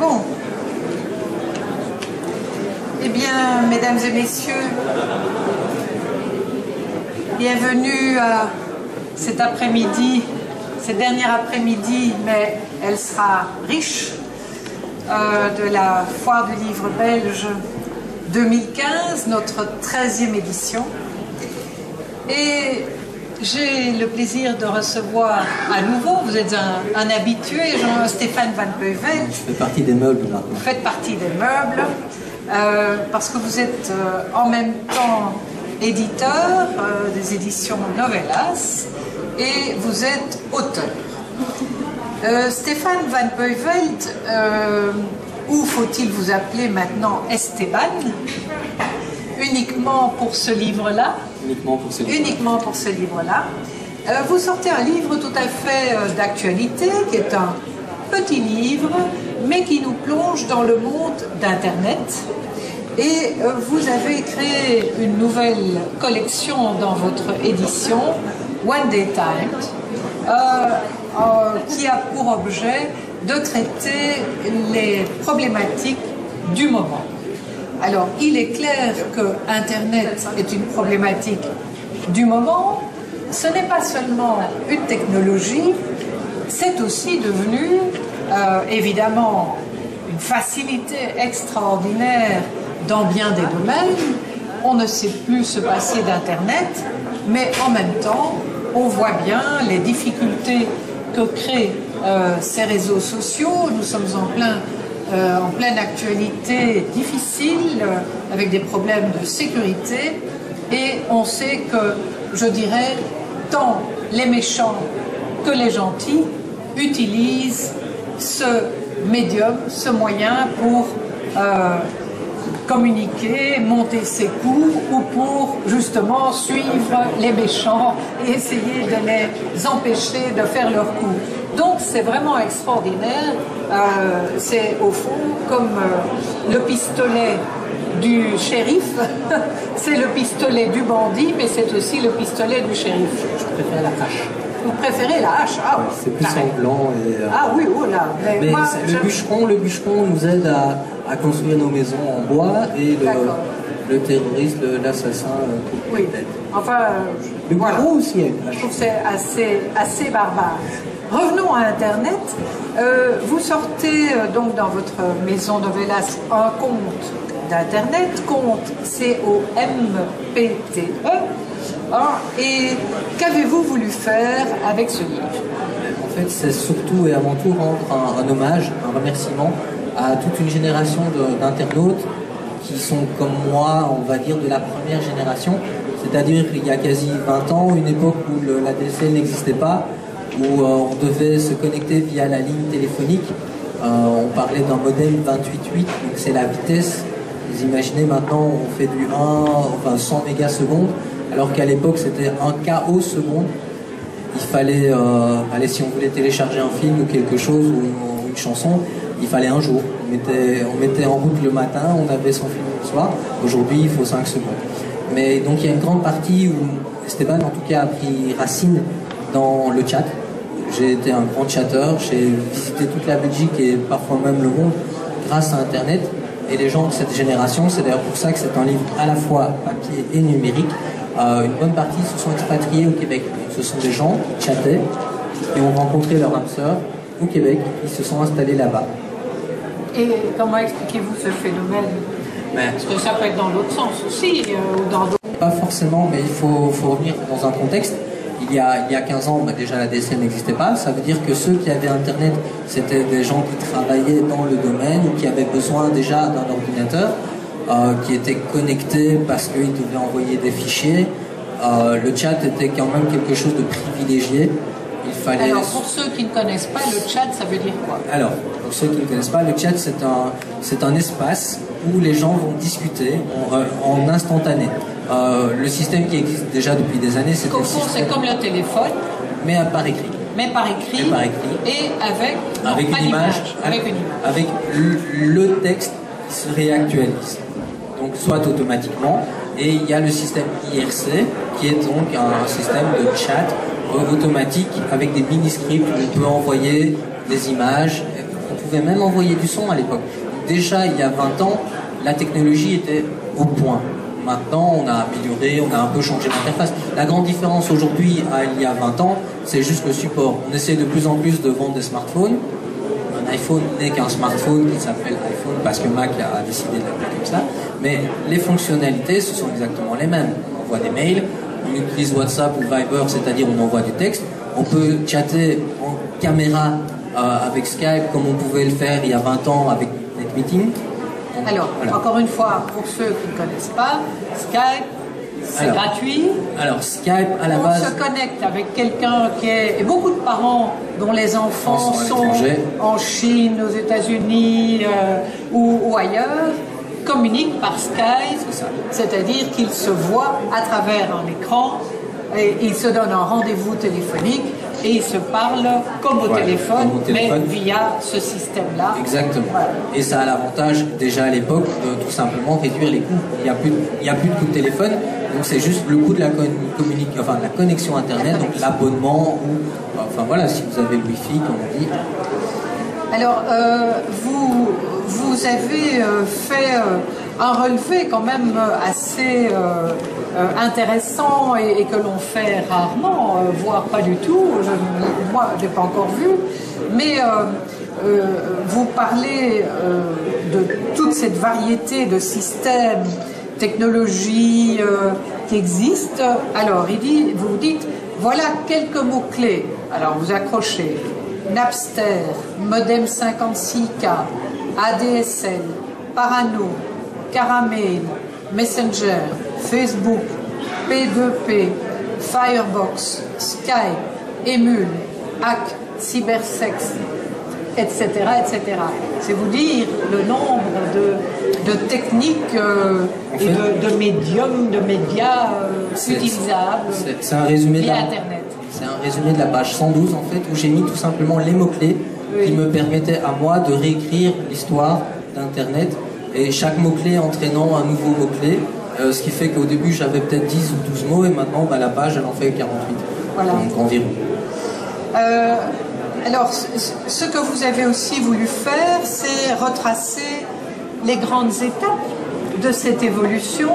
Bon. Eh bien, mesdames et messieurs, bienvenue à cet après-midi, cette dernière après-midi, mais elle sera riche, de la Foire du Livre Belge 2015, notre 13e édition. Et j'ai le plaisir de recevoir à nouveau, vous êtes un habitué, Jean-Stéphane Van Peuvelt. Je fais partie des meubles maintenant. Vous faites partie des meubles, parce que vous êtes en même temps éditeur des éditions Novellas et vous êtes auteur. Stéphane Van Peuvelt, ou faut-il vous appeler maintenant Esteban, uniquement pour ce livre-là. Uniquement pour ce livre-là. Vous sortez un livre tout à fait d'actualité, qui est un petit livre, mais qui nous plonge dans le monde d'Internet. Et vous avez créé une nouvelle collection dans votre édition, One Day Times, qui a pour objet de traiter les problématiques du moment. Alors, il est clair que Internet est une problématique du moment. Ce n'est pas seulement une technologie, c'est aussi devenu, évidemment, une facilité extraordinaire dans bien des domaines. On ne sait plus se passer d'Internet, mais en même temps, on voit bien les difficultés que créent ces réseaux sociaux. Nous sommes en pleine actualité difficile, avec des problèmes de sécurité, et on sait que, je dirais, tant les méchants que les gentils utilisent ce médium, ce moyen pour communiquer, monter ses coups, ou pour justement suivre les méchants et essayer de les empêcher de faire leurs coups. Donc c'est vraiment extraordinaire, c'est au fond comme le pistolet du shérif, c'est le pistolet du bandit, mais c'est aussi le pistolet du shérif. Je préfère la hache. Vous préférez la hache? Ah oui. C'est plus sanglant. Ah oui, oh là. Mais moi, le bûcheron nous aide à construire nos maisons en bois, et le terroriste, l'assassin, oui. Enfin, le voilà. gros aussi a une hache. Je trouve que c'est assez barbare. Revenons à Internet. Vous sortez donc dans votre maison Novellas un compte d'Internet, compte COMPTE. Et qu'avez-vous voulu faire avec ce livre? En fait, c'est surtout et avant tout rendre un hommage, un remerciement à toute une génération d'internautes qui sont comme moi, on va dire, de la première génération. C'est-à-dire il y a quasi 20 ans, une époque où l'ADSL n'existait pas, où on devait se connecter via la ligne téléphonique. On parlait d'un modem 28.8, donc c'est la vitesse. Vous imaginez, maintenant on fait du 100 mégasecondes, alors qu'à l'époque c'était 1 KO seconde. Il fallait, si on voulait télécharger un film ou quelque chose, ou une chanson, il fallait un jour. On mettait en route le matin, on avait son film le soir. Aujourd'hui il faut 5 secondes. Mais donc il y a une grande partie où Esteban en tout cas a pris racine dans le chat. J'ai été un grand chatteur, j'ai visité toute la Belgique et parfois même le monde grâce à Internet. Et les gens de cette génération, c'est d'ailleurs pour ça que c'est un livre à la fois papier et numérique. Une bonne partie se sont expatriés au Québec. Ce sont des gens qui chattaient et ont rencontré leur âme sœur au Québec. Ils se sont installés là-bas. Et comment expliquez-vous ce phénomène? Parce que ça peut être dans l'autre sens aussi, ou dans d'autres... Pas forcément, mais il faut revenir dans un contexte. Il y a 15 ans, déjà la DSL n'existait pas. Ça veut dire que ceux qui avaient Internet, c'était des gens qui travaillaient dans le domaine ou qui avaient besoin déjà d'un ordinateur, qui étaient connectés parce qu'ils devaient envoyer des fichiers. Le chat était quand même quelque chose de privilégié. Il fallait... Alors, pour ceux qui ne connaissent pas, le chat, ça veut dire quoi? Alors, pour ceux qui ne connaissent pas, le chat, c'est un espace où les gens vont discuter en instantané. Le système qui existe déjà depuis des années, c'est c'est comme le téléphone, mais par écrit. Mais par écrit. Et avec une image. Avec le texte qui se réactualise. Donc soit automatiquement. Et il y a le système IRC qui est donc un système de chat automatique avec des mini-scripts où on peut envoyer des images. On pouvait même envoyer du son à l'époque. Déjà, il y a 20 ans, la technologie était au point. Maintenant, on a amélioré, on a un peu changé l'interface. La grande différence aujourd'hui à il y a 20 ans, c'est juste le support. On essaie de plus en plus de vendre des smartphones. Un iPhone n'est qu'un smartphone qui s'appelle iPhone parce que Mac a décidé de l'appeler comme ça. Mais les fonctionnalités, ce sont exactement les mêmes. On envoie des mails, on utilise WhatsApp ou Viber, c'est-à-dire on envoie du texte. On peut chatter en caméra avec Skype comme on pouvait le faire il y a 20 ans avec NetMeeting. Alors, voilà. Encore une fois, pour ceux qui ne connaissent pas, Skype, c'est gratuit. Alors, Skype, à la base... On se connecte avec quelqu'un qui est... Et beaucoup de parents dont les enfants sont en Chine, aux États-Unis ou ailleurs, communiquent par Skype, c'est-à-dire qu'ils se voient à travers un écran et ils se donnent un rendez-vous téléphonique et ils se parlent comme au téléphone, mais via ce système-là. Exactement. Voilà. Et ça a l'avantage, déjà à l'époque, de tout simplement réduire les coûts. Il n'y a plus de coût de téléphone, donc c'est juste le coût de la connexion Internet, donc l'abonnement, ou enfin voilà, si vous avez le Wi-Fi, comme on dit. Alors, vous avez fait un relevé quand même assez intéressant et que l'on fait rarement, voire pas du tout. Moi, je n'ai pas encore vu. Mais vous parlez de toute cette variété de systèmes, technologies qui existent. Alors, vous dites, voilà quelques mots-clés. Alors, vous accrochez. Napster, modem 56K, ADSL, Parano, Caramel, Messenger, Facebook, P2P, Firebox, Skype, Emule, Hack, Cybersex, etc., etc. C'est vous dire le nombre de techniques et de médiums, de médias utilisables c'est un résumé via Internet. C'est un résumé de la page 112 en fait, où j'ai mis tout simplement les mots-clés qui me permettaient à moi de réécrire l'histoire d'Internet et chaque mot-clé entraînant un nouveau mot-clé, ce qui fait qu'au début j'avais peut-être 10 ou 12 mots et maintenant la page elle en fait 48, voilà. Donc environ. Alors ce que vous avez aussi voulu faire, c'est retracer les grandes étapes de cette évolution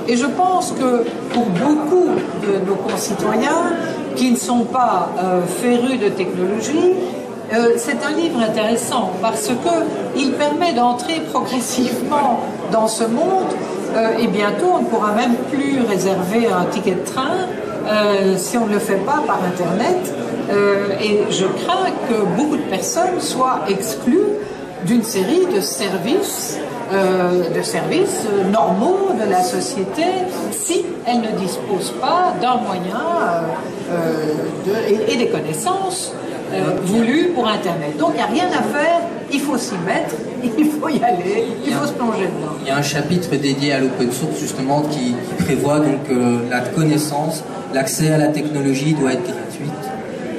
et je pense que pour beaucoup de nos concitoyens qui ne sont pas férus de technologie, c'est un livre intéressant parce qu'il permet d'entrer progressivement dans ce monde et bientôt on ne pourra même plus réserver un ticket de train si on ne le fait pas par Internet et je crains que beaucoup de personnes soient exclues d'une série de services normaux de la société si elles ne disposent pas d'un moyen et des connaissances voulues pour Internet. Donc il n'y a rien à faire, il faut s'y mettre, il faut y aller, il faut se plonger dedans. Il y a un chapitre dédié à l'open source justement qui prévoit donc la connaissance, l'accès à la technologie doit être gratuite.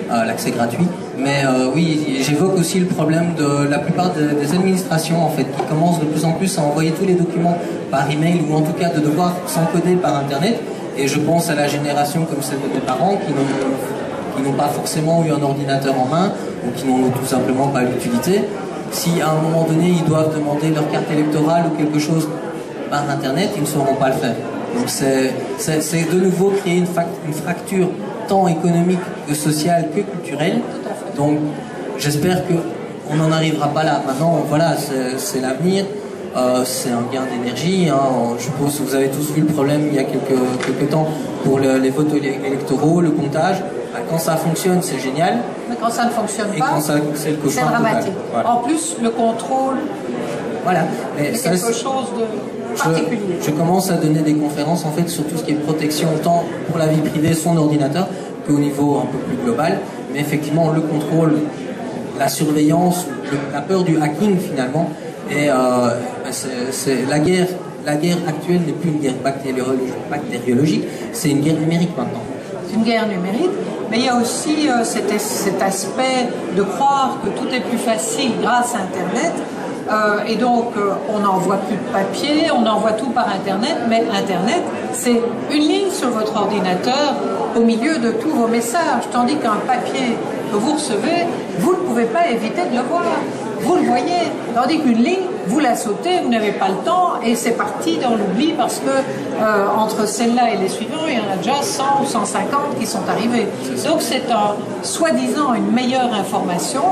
L'accès gratuit, mais oui, j'évoque aussi le problème de la plupart des administrations en fait, qui commencent de plus en plus à envoyer tous les documents par email ou en tout cas de devoir s'encoder par Internet, et je pense à la génération comme celle de mes parents qui n'ont pas forcément eu un ordinateur en main ou qui n'ont tout simplement pas l'utilité. Si à un moment donné ils doivent demander leur carte électorale ou quelque chose par Internet, ils ne sauront pas le faire. Donc c'est de nouveau créer une fracture tant économique que sociale que culturelle. Donc j'espère qu'on n'en arrivera pas là. Maintenant, voilà, c'est l'avenir. C'est un gain d'énergie. Hein. Je suppose que vous avez tous vu le problème il y a quelques temps pour les votes électoraux, le comptage. Quand ça fonctionne, c'est génial. Mais quand ça ne fonctionne pas, c'est dramatique. Voilà. En plus, le contrôle, voilà. c'est quelque chose de particulier. Je commence à donner des conférences en fait sur tout ce qui est protection, tant pour la vie privée, son ordinateur, qu'au niveau un peu plus global. Mais effectivement, le contrôle, la surveillance, la peur du hacking finalement, et c'est la guerre actuelle n'est plus une guerre bactériologique, c'est une guerre numérique maintenant. C'est une guerre numérique, mais il y a aussi cet aspect de croire que tout est plus facile grâce à Internet. Et donc, on n'envoie plus de papier, on envoie tout par Internet, mais Internet, c'est une ligne sur votre ordinateur au milieu de tous vos messages, tandis qu'un papier que vous recevez, vous ne pouvez pas éviter de le voir. vous le voyez. Tandis qu'une ligne, vous la sautez, vous n'avez pas le temps et c'est parti dans l'oubli parce que entre celle-là et les suivants, il y en a déjà 100 ou 150 qui sont arrivés. Donc c'est soi-disant une meilleure information.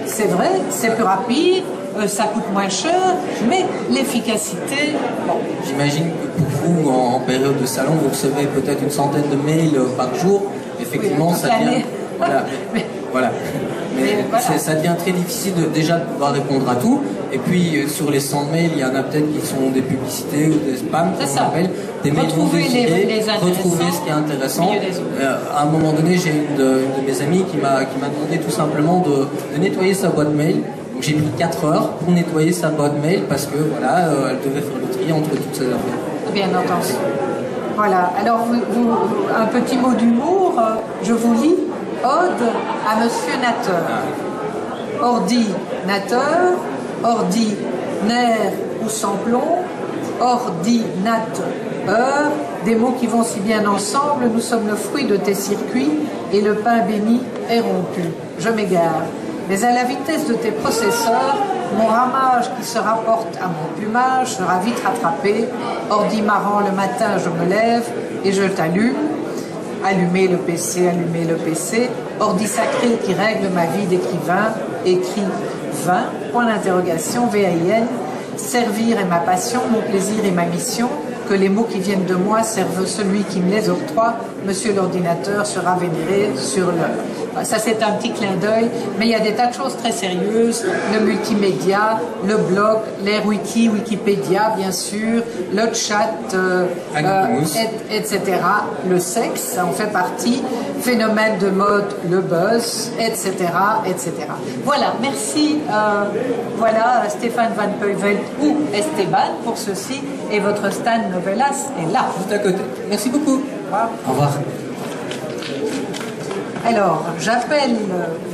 C'est vrai, c'est plus rapide, ça coûte moins cher, mais l'efficacité... Bon. J'imagine que pour vous, en période de salon, vous recevez peut-être une centaine de mails par jour. Effectivement, oui, ça devient... Voilà. Voilà. Mais voilà. Ça devient très difficile déjà de pouvoir répondre à tout. Et puis sur les 100 mails, il y en a peut-être qui sont des publicités ou des spams, comme on appelle, des mails non décidés, retrouver ce qui est intéressant. À un moment donné, j'ai une de mes amies qui m'a demandé tout simplement de nettoyer sa boîte mail. Donc j'ai pris 4 heures pour nettoyer sa boîte mail parce que voilà, elle devait faire le tri entre toutes ces affaires. Bien entendu. Voilà. Alors un petit mot d'humour, je vous lis. Ode à Monsieur Nateur. Ordinateur, ordinaire ou sans plomb, ordinateur, des mots qui vont si bien ensemble, nous sommes le fruit de tes circuits et le pain béni est rompu. Je m'égare. Mais à la vitesse de tes processeurs, mon ramage qui se rapporte à mon plumage sera vite rattrapé. Ordi marrant le matin, je me lève et je t'allume. Allumer le PC, ordi sacré qui règle ma vie d'écrivain, écrit 20, point d'interrogation, VAIN, servir est ma passion, mon plaisir et ma mission, que les mots qui viennent de moi servent celui qui me les octroie, monsieur l'ordinateur sera vénéré sur l'heure. Ça c'est un petit clin d'œil, mais il y a des tas de choses très sérieuses, le multimédia, le blog, l'ère wiki, Wikipédia bien sûr, le chat, etc. Le sexe, ça en fait partie, phénomène de mode, le buzz, etc. etc. Voilà, merci. Voilà, Stéphane Van Peuvelt ou Esteban pour ceci, et votre stand Novelas est là. Juste à côté. Merci beaucoup. Au revoir. Au revoir. Alors, j'appelle...